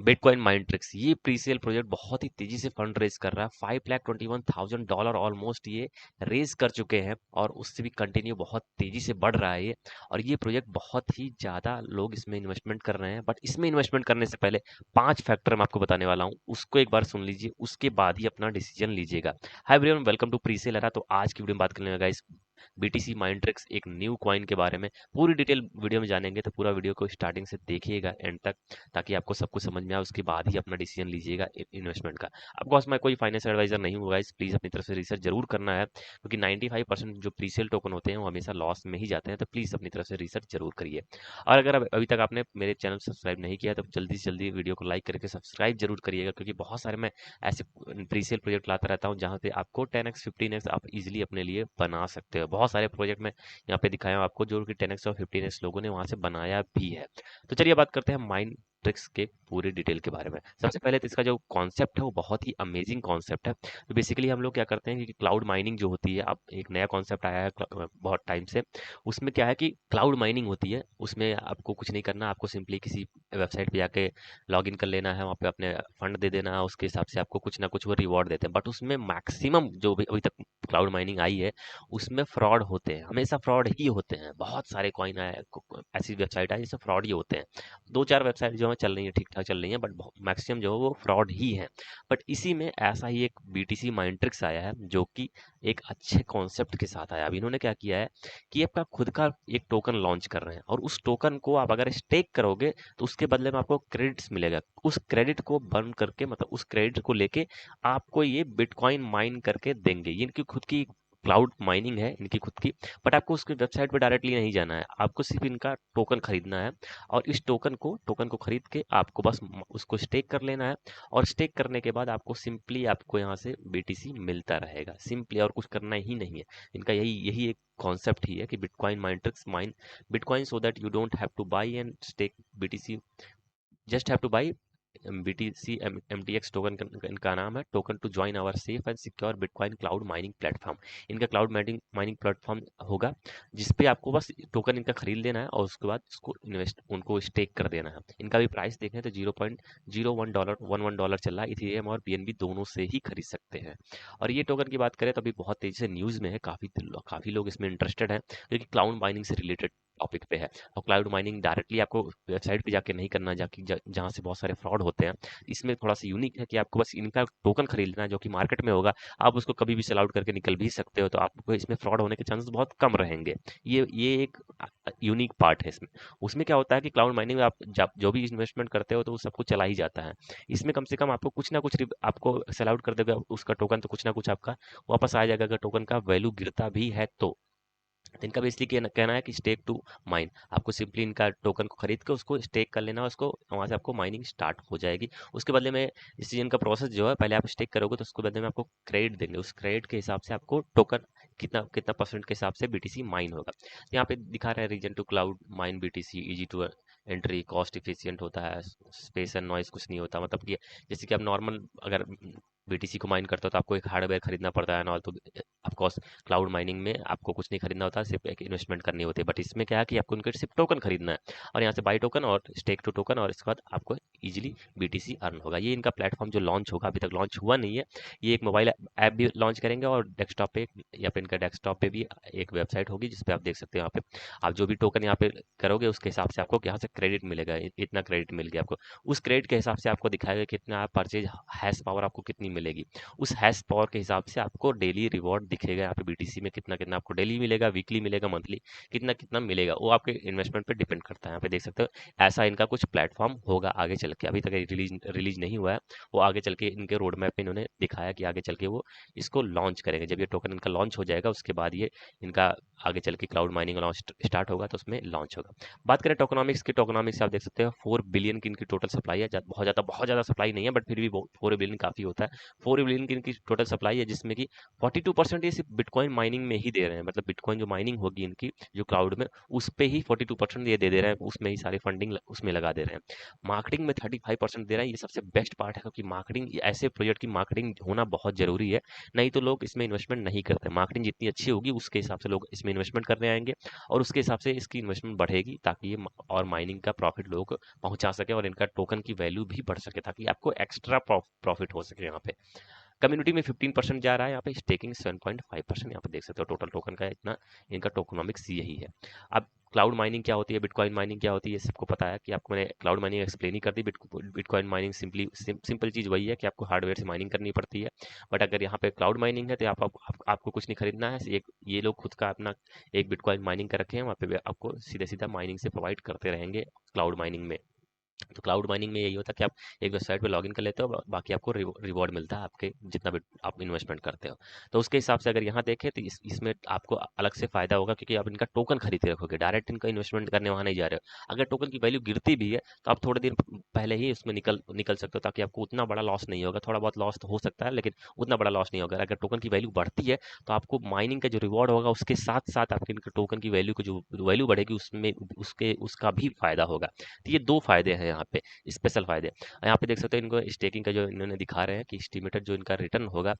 Bitcoin mind tricks ये presale project बहुत ही तेजी से फंड रेज कर रहा है। $5,21,000 ऑलमोस्ट ये रेज कर चुके हैं और उससे भी कंटिन्यू बहुत तेजी से बढ़ रहा है ये। और ये प्रोजेक्ट बहुत ही ज़्यादा लोग इसमें इन्वेस्टमेंट कर रहे हैं, बट इसमें इन्वेस्टमेंट करने से पहले 5 फैक्टर मैं आपको बताने वाला हूँ, उसको एक बार सुन लीजिए, उसके बाद ही अपना डिसीजन लीजिएगा। Hi everyone, welcome to presale era. तो आज की वीडियो में बात करने लगा इस बीटीसी माइंड ट्रिक्स एक न्यू कॉइन के बारे में। पूरी डिटेल वीडियो में जानेंगे, तो पूरा वीडियो को स्टार्टिंग से देखिएगा एंड तक, ताकि आपको सब कुछ समझ में आए। उसके बाद ही अपना डिसीजन लीजिएगा इन्वेस्टमेंट का। ऑफकोर्स मैं कोई फाइनेंशियल एडवाइजर नहीं हूँ गाइस, प्लीज अपनी तरफ से रिसर्च जरूर करना है, क्योंकि 95% जो प्रीसेल टोकन होते हैं वो हमेशा लॉस में ही जाते हैं। तो प्लीज अपनी तरफ से रिसर्च जरूर करिए। और अगर अभी तक आपने मेरे चैनल सब्सक्राइब नहीं किया तो जल्दी से जल्दी वीडियो को लाइक करके सब्सक्राइब जरूर करिएगा, क्योंकि बहुत सारे मैं ऐसे प्रीसेल प्रोजेक्ट लाता रहता हूँ जहाँ पे आपको 10x 15x आप इजिली अपने लिए बना सकते हो। बहुत सारे प्रोजेक्ट में यहाँ पे दिखाया हूँ आपको, जो कि 10x और 15x लोगों ने वहां से बनाया भी है। तो चलिए बात करते हैं माइंड ट्रिक्स के पूरे डिटेल के बारे में। सबसे पहले तो इसका जो कॉन्सेप्ट है वो बहुत ही अमेजिंग कॉन्सेप्ट है। तो बेसिकली हम लोग क्या करते हैं कि क्लाउड माइनिंग जो होती है, अब एक नया कॉन्सेप्ट आया है बहुत टाइम से। उसमें क्या है कि क्लाउड माइनिंग होती है, उसमें आपको कुछ नहीं करना, आपको सिंपली किसी वेबसाइट पे जाके लॉग इन कर लेना है, वहाँ पे अपने फंड दे देना है, उसके हिसाब से आपको कुछ ना कुछ वो रिवॉर्ड देते हैं। बट उसमें मैक्सिमम जो भी अभी तक क्लाउड माइनिंग आई है उसमें फ्रॉड होते हैं, हमेशा फ्रॉड ही होते हैं। बहुत सारे कॉइन आए, ऐसी वेबसाइट आई जिससे फ्रॉड ही होते हैं। दो चार वेबसाइट जो है चल रही है, ठीक ठाक चल रही है, बट मैक्सिमम जो है वो फ्रॉड ही है। बट इसी में ऐसा ही एक बीटीसी माइंड ट्रिक्स आया है, जो कि एक अच्छे कॉन्सेप्ट के साथ आया। अब इन्होंने क्या किया है कि आपका खुद का एक टोकन लॉन्च कर रहे हैं, और उस टोकन को आप अगर स्टेक करोगे तो उसके बदले में आपको क्रेडिट्स मिलेगा। उस क्रेडिट को बर्न करके, मतलब उस क्रेडिट को लेके आपको ये बिटकॉइन माइन करके देंगे। ये इनकी खुद की क्लाउड माइनिंग है, इनकी खुद की। बट आपको उसकी वेबसाइट पे डायरेक्टली नहीं जाना है, आपको सिर्फ इनका टोकन खरीदना है। और इस टोकन को खरीद के आपको बस उसको स्टेक कर लेना है। और स्टेक करने के बाद आपको सिंपली आपको यहाँ से बीटीसी मिलता रहेगा, सिंपली, और कुछ करना ही नहीं है। इनका यही यही एक कॉन्सेप्ट ही है कि bitcoin mine tricks mine bitcoin so that you don't have to buy and stake BTC, just have to buy BTC MTX token. इनका नाम है token to join our safe and secure bitcoin cloud mining platform. इनका cloud mining mining platform होगा, जिसपे आपको बस token इनका खरीद लेना है और उसके बाद इसको इन्वेस्ट उनको स्टेक कर देना है। इनका भी प्राइस देखें तो $0.01 चल रहा है। इथेरियम और BNB दोनों से ही खरीद सकते हैं। और ये टोकन की बात करें तो अभी बहुत तेजी से न्यूज़ में है, काफ़ी लोग इसमें इंटरेस्टेड हैं, क्योंकि क्लाउड माइनिंग से रिलेटेड टॉपिक पे है। और क्लाउड माइनिंग डायरेक्टली आपको वेबसाइट पे जाके नहीं करना, जाके जहाँ से बहुत सारे फ्रॉड होते हैं। इसमें थोड़ा सा यूनिक है कि आपको बस इनका टोकन खरीद लेना है, जो कि मार्केट में होगा। आप उसको कभी भी सेल आउट करके निकल भी सकते हो, तो आपको इसमें फ्रॉड होने के चांसेस बहुत कम रहेंगे। ये एक यूनिक पार्ट है इसमें। उसमें क्या होता है कि क्लाउड माइनिंग में आप जो भी इन्वेस्टमेंट करते हो तो वो सब कुछ चला ही जाता है। इसमें कम से कम आपको कुछ ना कुछ आपको सेल आउट कर देगा उसका टोकन, तो कुछ ना कुछ आपका वापस आ जाएगा, अगर टोकन का वैल्यू गिरता भी है तो। इनका बेसिकली कहना है कि स्टेक टू माइन, आपको सिंपली इनका टोकन को खरीद के उसको स्टेक कर लेना है, उसको वहां से आपको माइनिंग स्टार्ट हो जाएगी। उसके बदले में इस चीज का प्रोसेस जो है, पहले आप स्टेक करोगे तो उसके बदले में आपको क्रेडिट देंगे, उस क्रेडिट के हिसाब से आपको टोकन कितना कितना परसेंट के हिसाब से बीटीसी माइन होगा। तो यहाँ पे दिखा रहा है reason to cloud mine BTC, easy to entry, cost efficient होता है, स्पेस एंड नॉइस कुछ नहीं होता। मतलब कि जैसे कि आप नॉर्मल अगर बीटीसी को माइन करते हो तो आपको एक हार्डवेयर खरीदना पड़ता है, नॉल तो ऑफकोर्स क्लाउड माइनिंग में आपको कुछ नहीं खरीदना होता, सिर्फ एक इन्वेस्टमेंट करनी होती है। बट इसमें क्या है कि आपको उनके सिर्फ टोकन खरीदना है, और यहाँ से बाई टोकन और स्टेक टू टोकन, और इसके बाद आपको इजीली बीटीसी अर्न होगा। ये इनका प्लेटफॉर्म जो लॉन्च होगा, अभी तक लॉन्च हुआ नहीं है। ये एक मोबाइल ऐप भी लॉन्च करेंगे, और डेस्कटॉप पे या फिर इनका डेस्कटॉप पे भी एक वेबसाइट होगी, जिसपे आप देख सकते हो। यहाँ पे आप जो भी टोकन यहाँ पे करोगे उसके हिसाब से आपको यहाँ से क्रेडिट मिलेगा, इतना क्रेडिट मिल गया आपको। उस क्रेडिट के हिसाब से आपको दिखाएगा कितना परचेज हैश पावर आपको कितनी मिलेगी। उस हैश पावर के हिसाब से आपको डेली रिवॉर्ड दिखेगा यहाँ पे बीटीसी में, कितना कितना आपको डेली मिलेगा, वीकली मिलेगा, मंथली कितना कितना मिलेगा, वो आपके इन्वेस्टमेंट पे डिपेंड करता है। यहाँ पे देख सकते हो, ऐसा इनका कुछ प्लेटफॉर्म होगा आगे चल के। अभी तक रिलीज नहीं हुआ है, वो आगे चल के इनके रोड मैप पे इन्होंने दिखाया कि आगे चल के वो इसको लॉन्च करेंगे। जब ये टोकन इनका लॉन्च हो जाएगा उसके बाद ये इनका आगे चल के क्लाउड माइनिंग लॉन्च स्टार्ट होगा तो उसमें लॉन्च होगा। बात करें टोकनॉमिक्स की, टोकनॉमिक्स आप देख सकते हो 4 बिलियन की इनकी टोटल सप्लाई है। बहुत ज़्यादा सप्लाई नहीं है, बट फिर भी 4 बिलियन काफ़ी होता है। 4 बिलियन की इनकी टोटल सप्लाई है, जिसमें कि 42% ये सिर्फ बिटकॉइन माइनिंग में ही दे रहे हैं। मतलब बिटकॉइन जो माइनिंग होगी इनकी जो क्लाउड में, उस पे ही 42% ये दे रहे हैं, उसमें ही सारी फंडिंग उसमें लगा दे रहे हैं। मार्केटिंग में 35% दे रहे हैं। ये सबसे बेस्ट पार्ट है, क्योंकि मार्केटिंग, ऐसे प्रोजेक्ट की मार्केटिंग होना बहुत जरूरी है, नहीं तो लोग इसमें इन्वेस्टमेंट नहीं करते। मार्केटिंग जितनी अच्छी होगी उसके हिसाब से लोग इसमें इन्वेस्टमेंट करने आएंगे और उसके हिसाब से इसकी इन्वेस्टमेंट बढ़ेगी ताकि ये और माइनिंग का प्रॉफिट लोगों को पहुंचा सके और इनका टोकन की वैल्यू भी बढ़ सके ताकि आपको एक्स्ट्रा प्रॉफिट हो सके यहाँ पे। कम्युनिटी में 15% जा रहा है, यहाँ पे स्टेकिंग 7.5%। यहाँ पे देख सकते हो टोटल टोकन का इतना, इनका टोकनोमिक्स यही है। अब क्लाउड माइनिंग क्या होती है, बिटकॉइन माइनिंग क्या होती है, सबको पता है कि आपको मैंने क्लाउड माइनिंग एक्सप्लेन ही कर दी। बिटकॉइन माइनिंग सिंपल चीज़ वही है कि आपको हार्डवेयर से माइनिंग करनी पड़ती है। बट अगर यहाँ पे क्लाउड माइनिंग है तो आपको कुछ नहीं खरीदना है, एक ये लोग खुद का अपना एक बिटकॉइन माइनिंग कर रखे हैं, वहाँ पे आपको सीधा सीधा माइनिंग से प्रोवाइड करते रहेंगे क्लाउड माइनिंग में। तो क्लाउड माइनिंग में यही होता है कि आप एक वेबसाइट पे लॉगिन कर लेते हो, बाकी आपको रिवॉर्ड मिलता है आपके जितना भी आप इन्वेस्टमेंट करते हो। तो उसके हिसाब से अगर यहाँ देखें तो इसमें आपको अलग से फायदा होगा क्योंकि आप इनका टोकन खरीद के रखोगे, डायरेक्ट इनका इन्वेस्टमेंट करने वहाँ नहीं जा रहे हो। अगर टोकन की वैल्यू गिरती भी है तो आप थोड़े दिन पहले ही उसमें निकल सकते हो ताकि आपको उतना बड़ा लॉस नहीं होगा। थोड़ा बहुत लॉस तो हो सकता है लेकिन उतना बड़ा लॉस नहीं होगा। अगर टोकन की वैल्यू बढ़ती है तो आपको माइनिंग का जो रिवॉर्ड होगा उसके साथ साथ आपके इनके टोकन की वैल्यू की जो वैल्यू बढ़ेगी उसमें उसका भी फायदा होगा। तो ये दो फायदे हैं यहाँ पे, स्पेशल फायदे। यहाँ पे देख सकते हो इनको स्टेकिंग का जो इन्होंने दिखा रहे हैं कि एस्टिमेटेड जो इनका रिटर्न होगा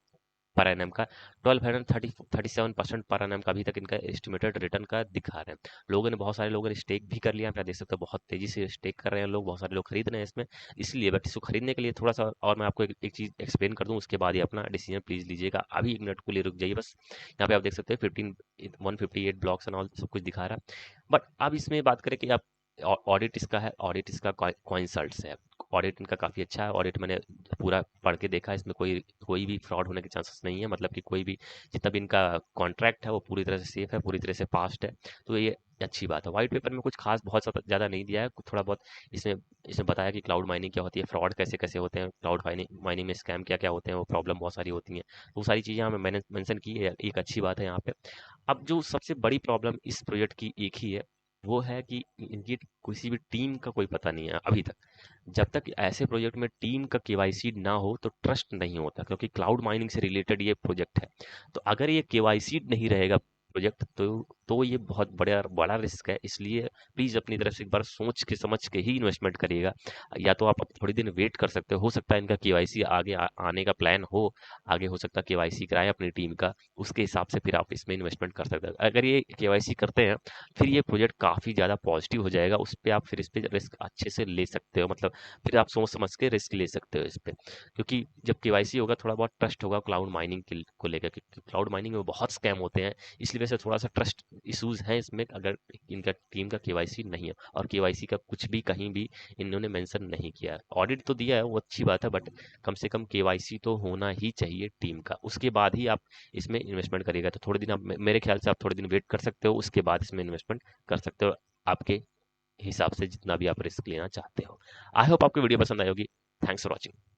पर एनएम का 1237% पर एनएम का अभी तक इनका एस्टिमेटेड रिटर्न का दिखा रहे हैं। बहुत सारे लोगों ने स्टेक भी कर लिया, आप देख सकते हो बहुत तेजी से स्टेक कर रहे हैं लोग, बहुत सारे लोग खरीद रहे हैं इसमें। इसलिए बट इसको खरीदने के लिए थोड़ा सा और मैं आपको एक चीज एक्सप्लेन कर दूं, उसके बाद ही अपना डिसीजन प्लीज लीजिएगा। अभी 1 मिनट के लिए रुक जाइए बस। यहाँ पे आप देख सकते हैं 158 ब्लॉक्स एंड ऑल सब कुछ दिखा रहा है। बट अब इसमें बात करें कि आप ऑडिट इसका है, ऑडिट इसका कॉइनसल्ट से है। ऑडिट इनका काफ़ी अच्छा है, ऑडिट मैंने पूरा पढ़ के देखा, इसमें कोई कोई भी फ्रॉड होने के चांसेस नहीं है। मतलब कि कोई भी जितना भी इनका कॉन्ट्रैक्ट है वो पूरी तरह से सेफ है, पूरी तरह से पास्ड है। तो ये अच्छी बात है। व्हाइट पेपर में कुछ खास बहुत ज़्यादा नहीं दिया है, थोड़ा बहुत इसमें इसमें बताया कि क्लाउड माइनिंग क्या होती है, फ्रॉड कैसे कैसे होते हैं, क्लाउड माइनिंग में स्कैम क्या क्या होते हैं, वो प्रॉब्लम बहुत सारी होती हैं। तो वो सारी चीज़ें मैंने मेंशन की है, एक अच्छी बात है यहाँ पे। अब जो सबसे बड़ी प्रॉब्लम इस प्रोजेक्ट की एक ही है, वो है कि इनकी किसी भी टीम का कोई पता नहीं है अभी तक। जब तक ऐसे प्रोजेक्ट में टीम का केवाईसी ना हो तो ट्रस्ट नहीं होता, क्योंकि क्लाउड माइनिंग से रिलेटेड ये प्रोजेक्ट है। तो अगर ये केवाईसी नहीं रहेगा प्रोजेक्ट तो ये बहुत बड़ा बड़ा रिस्क है। इसलिए प्लीज अपनी तरफ से एक बार सोच के समझ के ही इन्वेस्टमेंट करिएगा। या तो आप थोड़ी दिन वेट कर सकते हो सकता है इनका केवाईसी आगे आने का प्लान हो, आगे हो सकता है केवाईसी कराएं अपनी टीम का, उसके हिसाब से फिर आप इसमें इन्वेस्टमेंट कर सकते हैं। अगर ये केवाईसी करते हैं फिर ये प्रोजेक्ट काफ़ी ज़्यादा पॉजिटिव हो जाएगा, उस पे आप फिर इस पे रिस्क अच्छे से ले सकते हो। मतलब फिर आप सोच समझ के रिस्क ले सकते हो इस पे, क्योंकि जब केवाईसी होगा थोड़ा बहुत ट्रस्ट होगा क्लाउड माइनिंग को लेकर, क्योंकि क्लाउड माइनिंग में बहुत स्कैम होते हैं। इसलिए वैसे थोड़ा सा ट्रस्ट इश्यूज हैं इसमें अगर इनका टीम का केवाईसी नहीं है। और केवाईसी का कुछ भी कहीं भी इन्होंने मेंशन नहीं किया है। ऑडिट तो दिया है वो अच्छी बात है, बट कम से कम केवाईसी तो होना ही चाहिए टीम का, उसके बाद ही आप इसमें इन्वेस्टमेंट करिएगा। तो थोड़े दिन आप मेरे ख्याल से आप थोड़े दिन वेट कर सकते हो, उसके बाद इसमें इन्वेस्टमेंट कर सकते हो आपके हिसाब से जितना भी आप रिस्क लेना चाहते हो। आई होप आपको वीडियो पसंद आई होगी। Thanks for watching.